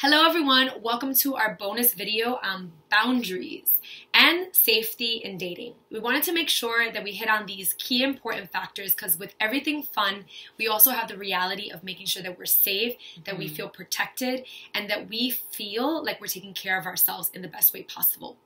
Hello everyone, welcome to our bonus video on boundaries and safety in dating. We wanted to make sure that we hit on these key important factors because with everything fun, we also have the reality of making sure that we're safe, that we feel protected, and that we feel like we're taking care of ourselves in the best way possible.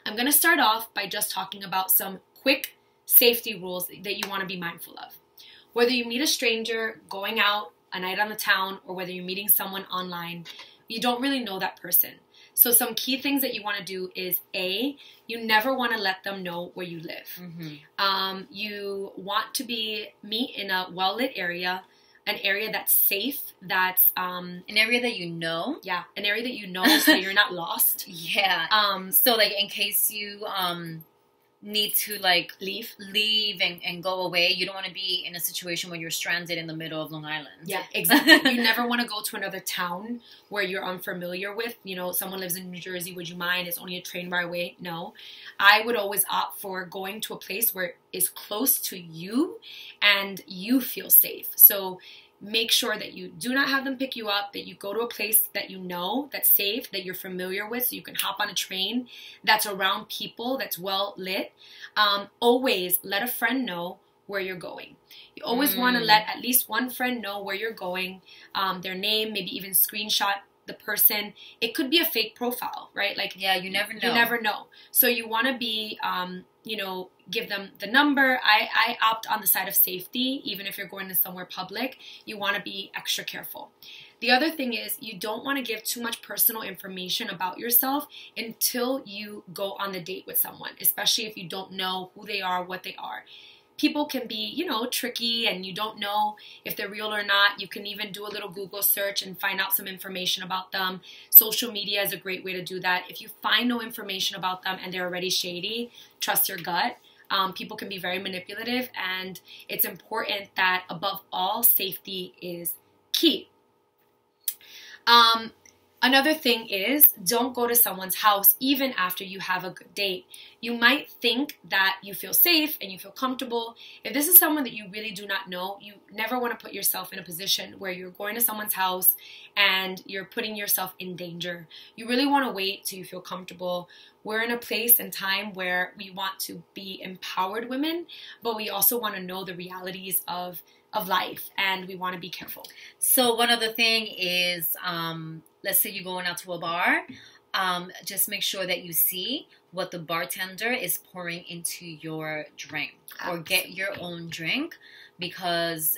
I'm going to start off by just talking about some quick safety rules that you want to be mindful of. Whether you meet a stranger, going out a night on the town, or whether you're meeting someone online, you don't really know that person. So some key things that you want to do is A, you never want to let them know where you live. You want to meet in a well-lit area, an area that's safe, that's an area that you know. Yeah, an area that you know so you're not lost. Yeah. So like in case you need to like leave and go away, you don't want to be in a situation where you're stranded in the middle of Long Island. Yeah, exactly. You never want to go to another town where you're unfamiliar with. You know, someone lives in New Jersey, would you mind? It's only a train ride away. No. I would always opt for going to a place where it's close to you and you feel safe. So make sure that you do not have them pick you up, that you go to a place that you know, that's safe, that you're familiar with, so you can hop on a train that's around people, that's well lit. Always let a friend know where you're going. You always want to let at least one friend know where you're going, their name, maybe even screenshot the person. It could be a fake profile, right? Like, yeah, you never know. You never know. So you want to be, give them the number. I opt on the side of safety. Even if you're going to somewhere public, you want to be extra careful. The other thing is you don't want to give too much personal information about yourself until you go on the date with someone, especially if you don't know who they are, what they are. People can be, tricky and you don't know if they're real or not. You can even do a little Google search and find out some information about them. Social media is a great way to do that. If you find no information about them and they're already shady, trust your gut. People can be very manipulative, and it's important that above all, safety is key. Another thing is don't go to someone's house even after you have a good date. You might think that you feel safe and you feel comfortable. If this is someone that you really do not know, you never want to put yourself in a position where you're going to someone's house and you're putting yourself in danger. You really want to wait till you feel comfortable. We're in a place and time where we want to be empowered women, but we also want to know the realities of life, and we want to be careful. So one other thing is, let's say you're going out to a bar, just make sure that you see what the bartender is pouring into your drink. Absolutely. Or get your own drink, because,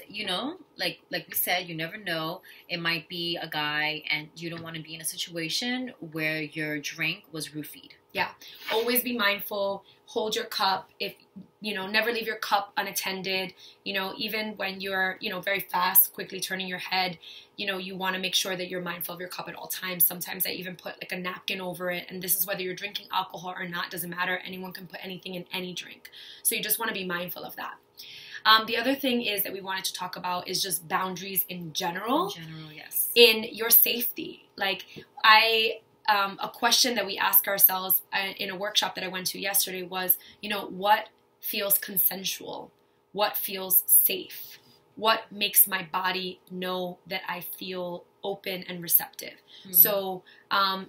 like we said, you never know. It might be a guy and you don't want to be in a situation where your drink was roofied. Yeah. Always be mindful. Hold your cup. Never leave your cup unattended. Even when you're, very fast, quickly turning your head, you want to make sure that you're mindful of your cup at all times. Sometimes I even put like a napkin over it. And this is whether you're drinking alcohol or not, doesn't matter. Anyone can put anything in any drink. So you just want to be mindful of that. The other thing is that we wanted to talk about is just boundaries in general. In general, yes. In your safety. Like a question that we ask ourselves in a workshop that I went to yesterday was, what feels consensual? What feels safe? What makes my body know that I feel open and receptive? So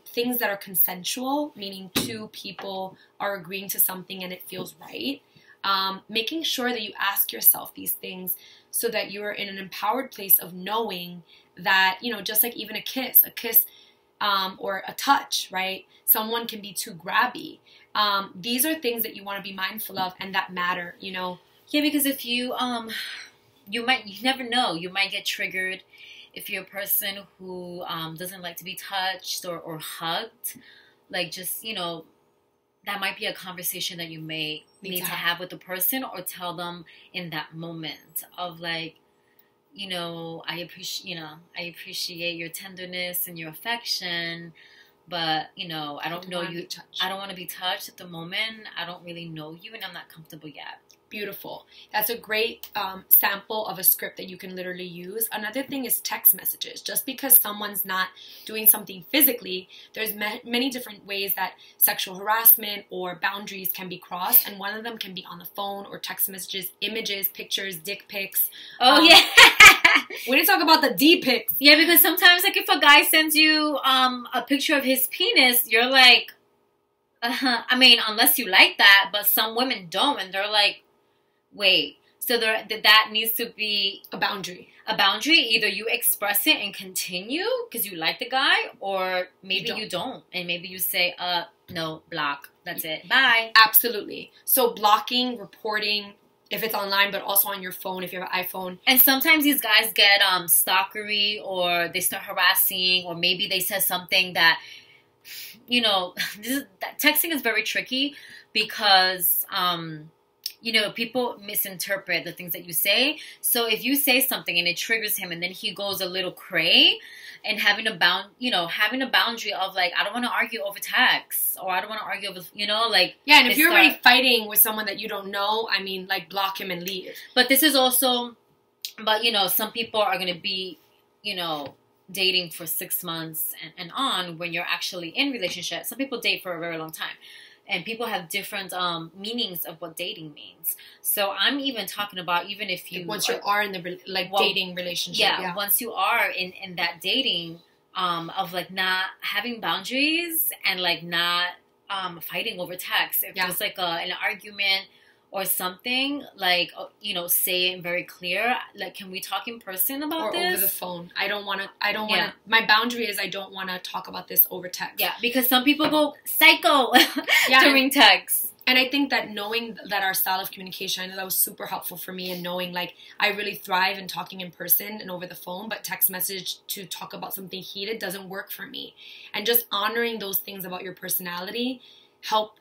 things that are consensual, meaning two people are agreeing to something and it feels right. Making sure that you ask yourself these things so that you're in an empowered place of knowing that, just like even a kiss or a touch, right? Someone can be too grabby. These are things that you want to be mindful of and that matter, Yeah, because if you never know. You might get triggered if you're a person who doesn't like to be touched or hugged. Like just, that might be a conversation that you may need to have with the person, or tell them in that moment of like, I appreciate your tenderness and your affection, but, I don't know you. I don't want to be touched at the moment. I don't really know you and I'm not comfortable yet. Beautiful. That's a great sample of a script that you can literally use. Another thing is text messages. Just because someone's not doing something physically, there's many different ways that sexual harassment or boundaries can be crossed, and one of them can be on the phone or text messages, images, pictures, dick pics. Oh, yeah. We didn't talk about the D pics. Yeah, because sometimes, like, if a guy sends you a picture of his penis, you're like, I mean, unless you like that, but some women don't, and they're like, wait, so that needs to be A boundary. a boundary. Either you express it and continue because you like the guy, or maybe you don't. And maybe you say, no, block. That's it. Bye. Absolutely. So blocking, reporting, if it's online, but also on your phone, if you have an iPhone. And sometimes these guys get stalkery, or they start harassing, or maybe they said something that, you know, texting is very tricky because... you know, people misinterpret the things that you say. So if you say something and it triggers him, and then he goes a little cray, and having a boundary of like, I don't want to argue over text, or I don't want to argue over, you know, like. Yeah, and if you're already fighting with someone that you don't know, I mean, like, block him and leave. But this is also, you know, some people are going to be, you know, dating for 6 months and on when you're actually in relationship. Some people date for a very long time. And people have different meanings of what dating means. So I'm even talking about, even if you... Once you are in the dating relationship. Yeah, once you are in that dating of like not having boundaries and like not fighting over text. If there's like an argument or something, like, you know, say it very clear. Like, can we talk in person about this? Or over the phone. I don't want to, my boundary is I don't want to talk about this over text. Yeah, because some people go psycho during text. And I think that knowing that our style of communication, I know that was super helpful for me, and knowing like I really thrive in talking in person and over the phone, but text message to talk about something heated doesn't work for me. And just honoring those things about your personality help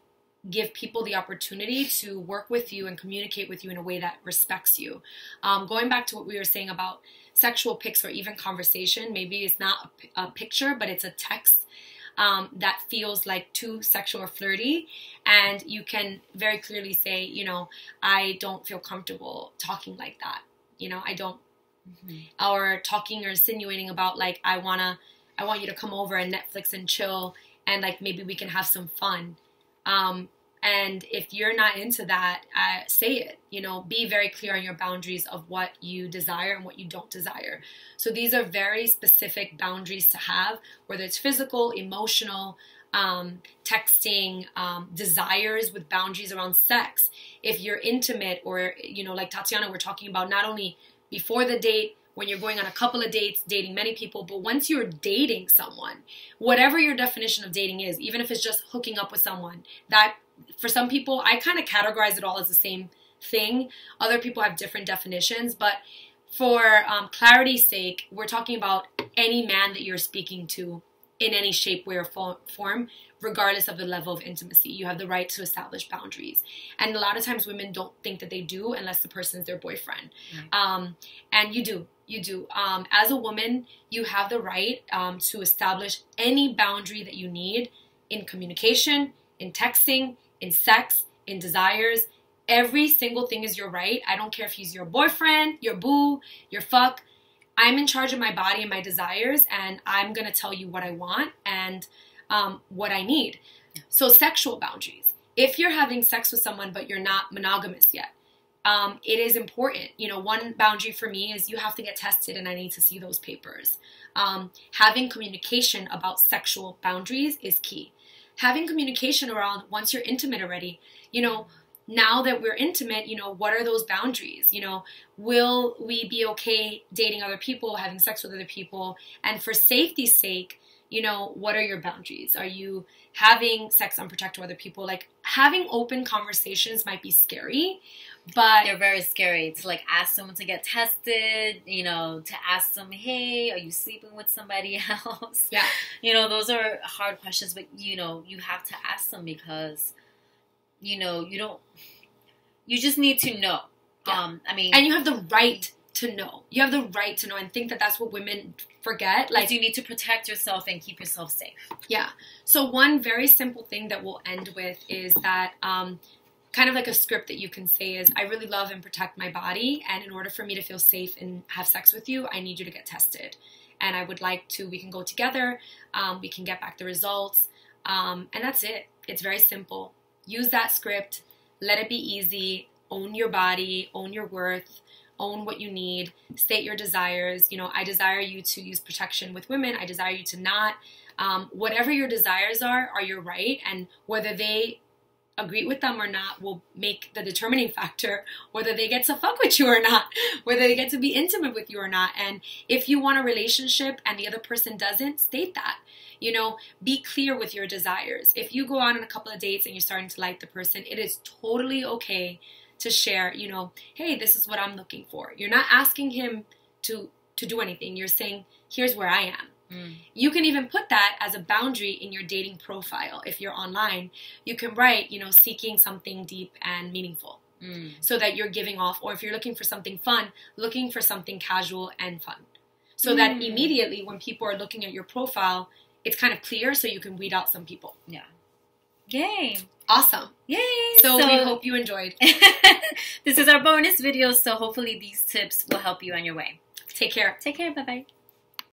give people the opportunity to work with you and communicate with you in a way that respects you. Going back to what we were saying about sexual pics or even conversation, maybe it's not a picture, but it's a text that feels like too sexual or flirty, and you can very clearly say, you know, I don't feel comfortable talking like that. You know, I don't, or talking or insinuating about like, I want you to come over and Netflix and chill, and like maybe we can have some fun. And if you're not into that, say it, you know, be very clear on your boundaries of what you desire and what you don't desire. So these are very specific boundaries to have, whether it's physical, emotional, texting, desires with boundaries around sex. If you're intimate, or, you know, like Tatiana, we're talking about not only before the date, when you're going on a couple of dates, dating many people, but once you're dating someone, whatever your definition of dating is, even if it's just hooking up with someone, that for some people, I kind of categorize it all as the same thing. Other people have different definitions, but for clarity's sake, we're talking about any man that you're speaking to in any shape, way, or form, regardless of the level of intimacy. You have the right to establish boundaries. And a lot of times women don't think that they do unless the person's their boyfriend. Right. And you do. You do. As a woman, you have the right to establish any boundary that you need in communication, in texting, in sex, in desires. Every single thing is your right. I don't care if he's your boyfriend, your boo, your fuck. I'm in charge of my body and my desires, and I'm going to tell you what I want and what I need. So sexual boundaries. If you're having sex with someone but you're not monogamous yet, it is important. You know, one boundary for me is you have to get tested and I need to see those papers. Having communication about sexual boundaries is key. Having communication around once you're intimate already, you know, now that we're intimate, you know, what are those boundaries? You know, will we be okay dating other people, having sex with other people? And for safety's sake, you know, what are your boundaries? Are you having sex unprotected with other people? Like, having open conversations might be scary, but they're very scary to like ask someone to get tested, you know, to ask them, hey, are you sleeping with somebody else? Yeah. You know, those are hard questions, but you know, you have to ask them because, you know, you just need to know. Yeah. I mean, and you have the right to know. You have the right to know, and think that that's what women forget. Like, you need to protect yourself and keep yourself safe. Yeah. So one very simple thing that we'll end with is that kind of like a script that you can say is, I really love and protect my body, and in order for me to feel safe and have sex with you, I need you to get tested. And I would like to, we can go together, we can get back the results, and that's it. It's very simple. Use that script, let it be easy, own your body, own your worth, own what you need, state your desires. You know, I desire you to use protection with women, I desire you to not. Whatever your desires are your right, and whether they agree with them or not will make the determining factor whether they get to fuck with you or not, whether they get to be intimate with you or not. And if you want a relationship and the other person doesn't, state that. You know, be clear with your desires. If you go out on a couple of dates and you're starting to like the person, it is totally okay to share, you know, hey, this is what I'm looking for. You're not asking him to do anything. You're saying, here's where I am. You can even put that as a boundary in your dating profile. If you're online, you can write, you know, seeking something deep and meaningful, so that you're giving off, or if you're looking for something fun, looking for something casual and fun, so that immediately when people are looking at your profile, it's kind of clear, so you can weed out some people. Yeah. Yay. Awesome. Yay. So we hope you enjoyed. This is our bonus video, so hopefully these tips will help you on your way. Take care. Take care. Bye-bye.